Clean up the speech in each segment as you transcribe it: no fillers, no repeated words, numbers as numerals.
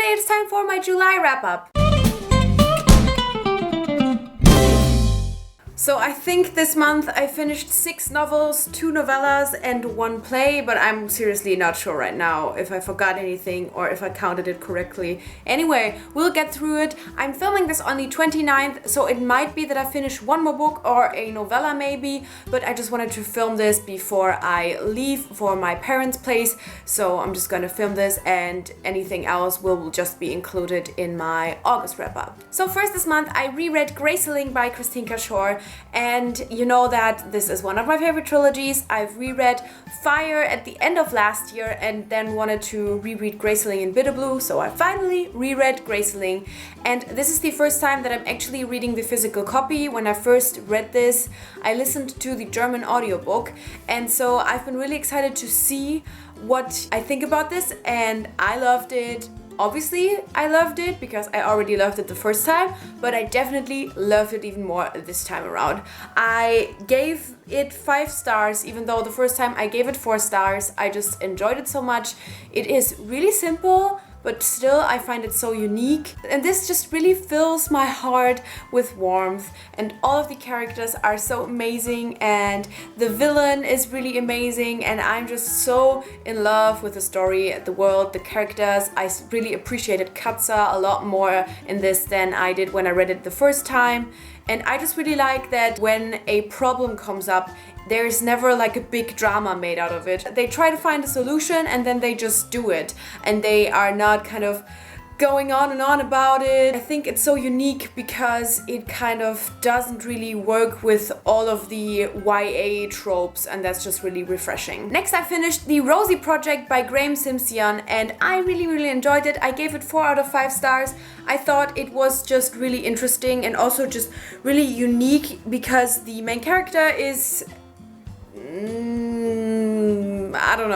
okay, it's time for my July wrap-up. So I think this month I finished 6 novels, 2 novellas and 1 play, but I'm seriously not sure right now if I forgot anything or if I counted it correctly. Anyway, we'll get through it. I'm filming this on the 29th, so it might be that I finish 1 more book or a novella maybe, but I just wanted to film this before I leave for my parents' place, so I'm just gonna film this and anything else will just be included in my August wrap-up. So first this month I reread Graceling by Christine Cashore. And you know that this is one of my favorite trilogies. I've reread Fire at the end of last year and then wanted to reread Graceling in Bitter Blue, so I finally reread Graceling. And this is the first time that I'm actually reading the physical copy. When I first read this, I listened to the German audiobook, and so I've been really excited to see what I think about this, and I loved it. Obviously, I loved it because I already loved it the first time, but I definitely loved it even more this time around. I gave it 5 stars, even though the first time I gave it 4 stars. I just enjoyed it so much. It is really simple, but still I find it so unique. And this just really fills my heart with warmth, and all of the characters are so amazing, and the villain is really amazing, and I'm just so in love with the story, the world, the characters. I really appreciated Katza a lot more in this than I did when I read it the first time. And I just really like that when a problem comes up, there's never like a big drama made out of it. They try to find a solution and then they just do it. And they are not kind of going on and on about it. I think it's so unique because it kind of doesn't really work with all of the YA tropes, and that's just really refreshing. Next, I finished The Rosie Project by Graham Simpson, and I really enjoyed it. I gave it 4 out of 5 stars. I thought it was just really interesting and also just really unique because the main character is I don't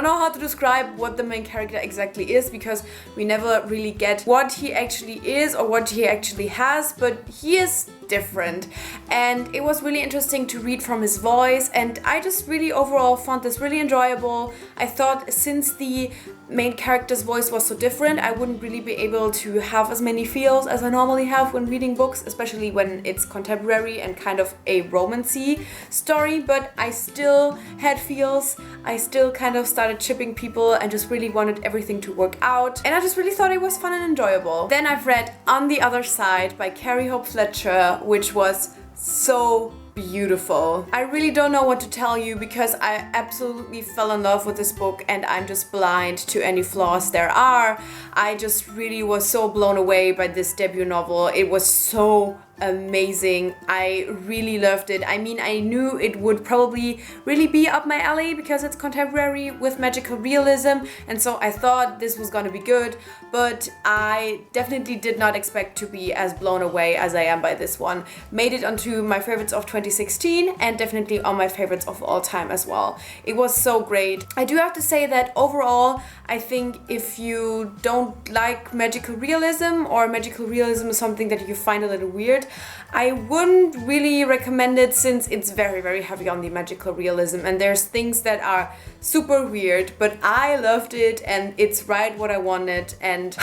know how to describe what the main character exactly is, because we never really get what he actually is or what he actually has, but he is different, and it was really interesting to read from his voice, and I just really overall found this really enjoyable. I thought since the main character's voice was so different, I wouldn't really be able to have as many feels as I normally have when reading books, especially when it's contemporary and kind of a romancy story, but I still had feels. I still kind of started chipping people and just really wanted everything to work out, and I just really thought it was fun and enjoyable. Then I've read On the Other Side by Carrie Hope Fletcher, which was so beautiful. I really don't know what to tell you because I absolutely fell in love with this book and I'm just blind to any flaws there are. I just really was so blown away by this debut novel. It was so amazing. I really loved it. I mean, I knew it would probably really be up my alley because it's contemporary with magical realism, and so I thought this was gonna be good, but I definitely did not expect to be as blown away as I am by this one. Made it onto my favorites of 2016 and definitely on my favorites of all time as well. It was so great. I do have to say that overall, I think if you don't like magical realism, or magical realism is something that you find a little weird, I wouldn't really recommend it since it's very heavy on the magical realism and there's things that are super weird, but I loved it and it's right what I wanted, and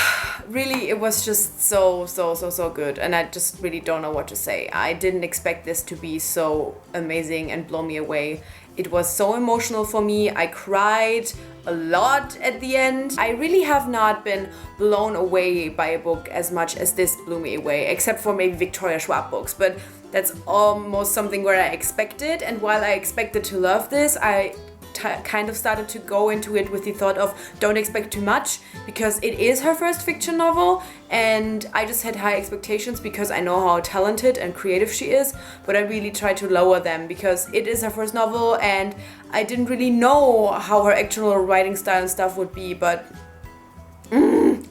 really it was just so good, and I just really don't know what to say. I didn't expect this to be so amazing and blow me away. It was so emotional for me. I cried a lot at the end. I really have not been blown away by a book as much as this blew me away, except for maybe Victoria Schwab books, but that's almost something where I expected, and while I expected to love this, I kind of started to go into it with the thought of don't expect too much, because it is her first fiction novel, and I just had high expectations because I know how talented and creative she is, but I really tried to lower them because it is her first novel and I didn't really know how her actual writing style and stuff would be, but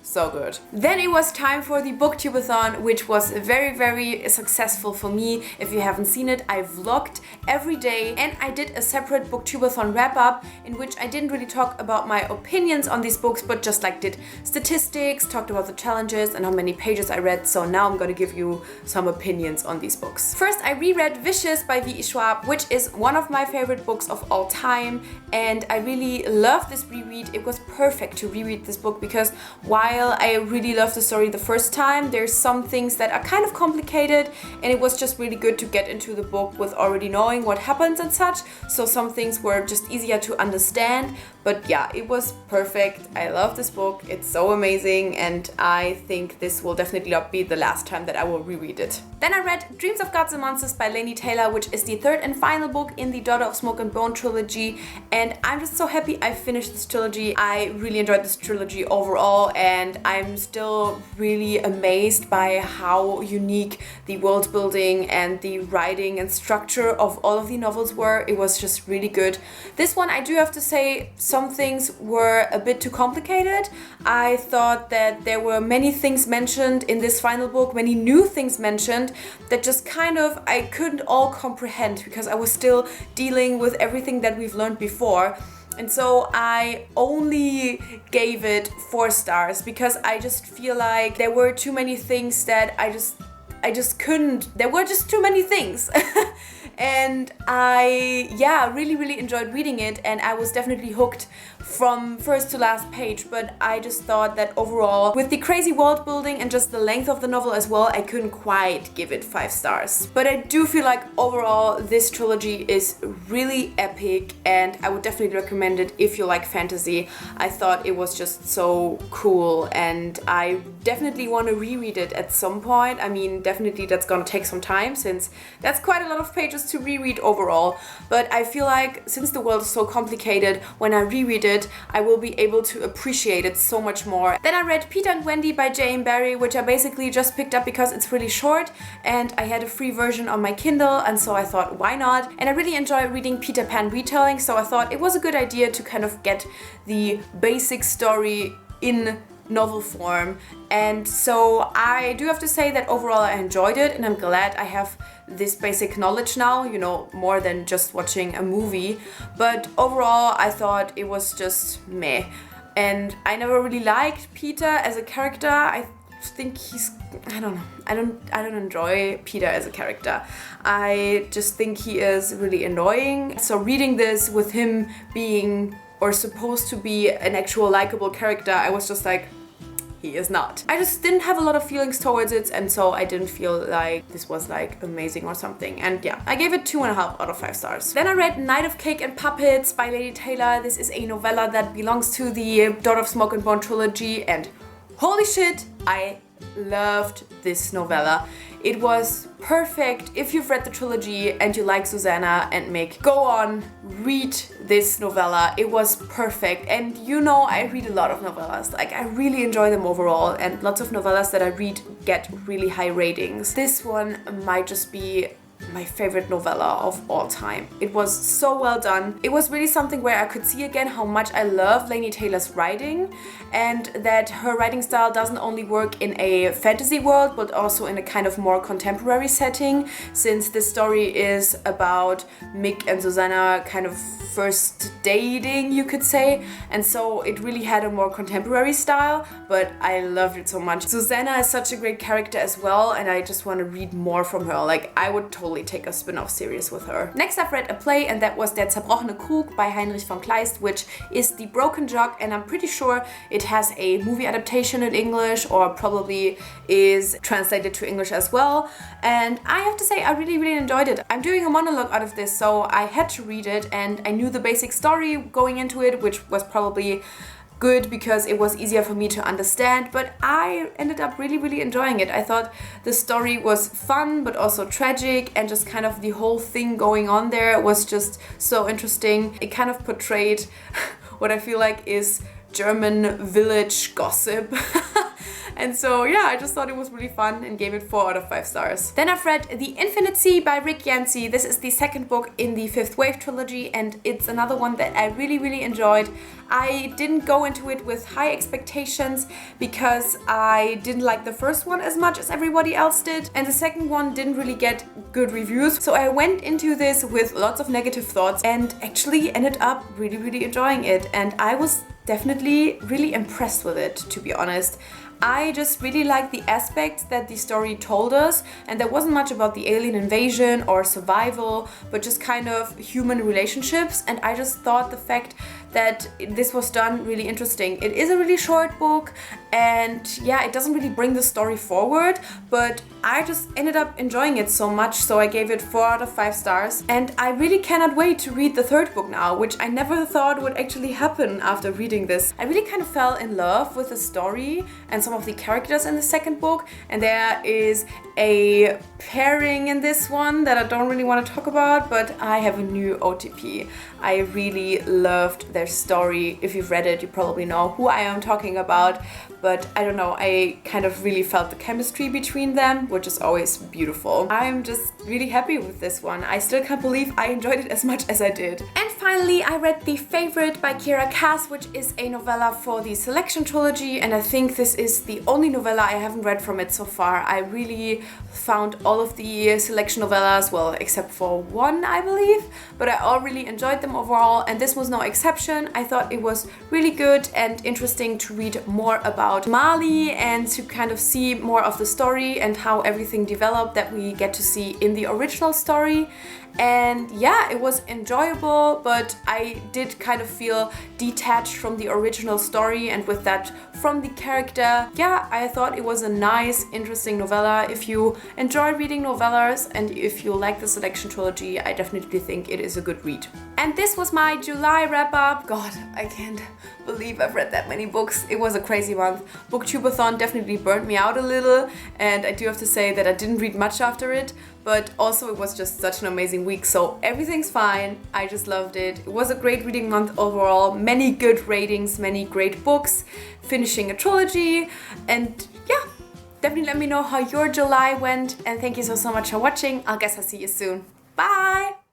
so good. Then it was time for the booktubeathon, which was very successful for me. If you haven't seen it, I vlogged every day and I did a separate booktubeathon wrap up in which I didn't really talk about my opinions on these books, but just like did statistics, talked about the challenges and how many pages I read. So now I'm gonna give you some opinions on these books. First, I reread Vicious by V.E. Schwab, which is one of my favorite books of all time, and I really love this reread. It was perfect to reread this book because while style. I really loved the story the first time. There's some things that are kind of complicated, and it was just really good to get into the book with already knowing what happens and such. So some things were just easier to understand. But yeah, it was perfect. I love this book. It's so amazing, and I think this will definitely not be the last time that I will reread it. Then I read Dreams of Gods and Monsters by Laini Taylor, which is the third and final book in the Daughter of Smoke and Bone trilogy, and I'm just so happy I finished this trilogy. I really enjoyed this trilogy overall, and I'm still really amazed by how unique the world building and the writing and structure of all of the novels were. It was just really good. This one, I do have to say, some things were a bit too complicated. I thought that there were many things mentioned in this final book, many new things mentioned that just kind of I couldn't all comprehend because I was still dealing with everything that we've learned before. And so I only gave it 4 stars because I just feel like there were too many things that I just couldn't. There were just too many things. And I, really enjoyed reading it, and I was definitely hooked from first to last page, but I just thought that overall, with the crazy world building and just the length of the novel as well, I couldn't quite give it 5 stars. But I do feel like overall this trilogy is really epic, and I would definitely recommend it if you like fantasy. I thought it was just so cool, and I definitely want to reread it at some point. I mean, definitely that's gonna take some time since that's quite a lot of pages to reread overall, but I feel like since the world is so complicated, when I reread it, I will be able to appreciate it so much more. Then I read Peter and Wendy by J.M. Barrie, which I basically just picked up because it's really short and I had a free version on my Kindle, and so I thought, why not? And I really enjoy reading Peter Pan retelling, so I thought it was a good idea to kind of get the basic story in novel form. And so I do have to say that overall I enjoyed it, and I'm glad I have this basic knowledge now, you know, more than just watching a movie. But overall I thought it was just meh, and I never really liked Peter as a character. I think he's, I don't know, I don't enjoy Peter as a character. I just think he is really annoying. So reading this with him being or supposed to be an actual likable character, I was just like, he is not. I just didn't have a lot of feelings towards it, and so I didn't feel like this was like amazing or something. And yeah, I gave it 2.5 out of 5 stars. Then I read Night of Cake and Puppets by Laini Taylor. This is a novella that belongs to the Daughter of Smoke and Bone trilogy, and holy shit, I loved this novella. It was perfect. If you've read the trilogy and you like Susanna and Mick, go on, read this novella. It was perfect. And you know, I read a lot of novellas. Like, I really enjoy them overall, and lots of novellas that I read get really high ratings. This one might just be my favorite novella of all time. It was so well done. It was really something where I could see again how much I love Laini Taylor's writing, and that her writing style doesn't only work in a fantasy world but also in a kind of more contemporary setting, since this story is about Mick and Susanna kind of first dating, you could say, and so it really had a more contemporary style, but I loved it so much. Susanna is such a great character as well, and I just want to read more from her. Like, I would totally take a spin-off series with her. Next I've read a play, and that was Der zerbrochene Krug by Heinrich von Kleist, which is The Broken Jug, and I'm pretty sure it has a movie adaptation in English, or probably is translated to English as well. And I have to say, I really enjoyed it. I'm doing a monologue out of this, so I had to read it, and I knew the basic story going into it, which was probably good because it was easier for me to understand, but I ended up really enjoying it. I thought the story was fun but also tragic, and just kind of the whole thing going on there was just so interesting. It kind of portrayed what I feel like is German village gossip. And so yeah, I just thought it was really fun and gave it 4 out of 5 stars. Then I've read The Infinite Sea by Rick Yancey. This is the second book in the Fifth Wave trilogy, and it's another one that I really enjoyed. I didn't go into it with high expectations because I didn't like the first one as much as everybody else did, and the second one didn't really get good reviews. So I went into this with lots of negative thoughts and actually ended up really enjoying it, and I was definitely really impressed with it, to be honest. I just really liked the aspects that the story told us, and there wasn't much about the alien invasion or survival, but just kind of human relationships, and I just thought the fact that this was done really interesting. It is a really short book, and and yeah, it doesn't really bring the story forward, but I just ended up enjoying it so much, so I gave it 4 out of 5 stars. And I really cannot wait to read the third book now, which I never thought would actually happen after reading this. I really kind of fell in love with the story and some of the characters in the second book, and there is a pairing in this one that I don't really want to talk about, but I have a new OTP. I really loved their story. If you've read it, you probably know who I am talking about, but I don't know, I kind of really felt the chemistry between them, which is always beautiful. I'm just really happy with this one. I still can't believe I enjoyed it as much as I did. And finally, I read The Favorite by Kira Cass, which is a novella for the Selection trilogy, and I think this is the only novella I haven't read from it so far. I really found all of the Selection novellas, well, except for one, I believe, but I all really enjoyed them overall, and this was no exception. I thought it was really good and interesting to read more about Mali and to kind of see more of the story and how everything developed that we get to see in the original story. And yeah, it was enjoyable, but I did kind of feel detached from the original story and with that from the character. Yeah, I thought it was a nice, interesting novella. If you enjoy reading novellas and if you like the Selection trilogy, I definitely think it is a good read. And this was my July wrap up. God, I can't believe I've read that many books. It was a crazy month. Booktubeathon definitely burnt me out a little, and I do have to say that I didn't read much after it, but also it was just such an amazing week, so everything's fine. I just loved it. It was a great reading month overall. Many good ratings, many great books, finishing a trilogy, and yeah, definitely let me know how your July went, and thank you so much for watching. I guess I'll see you soon. Bye!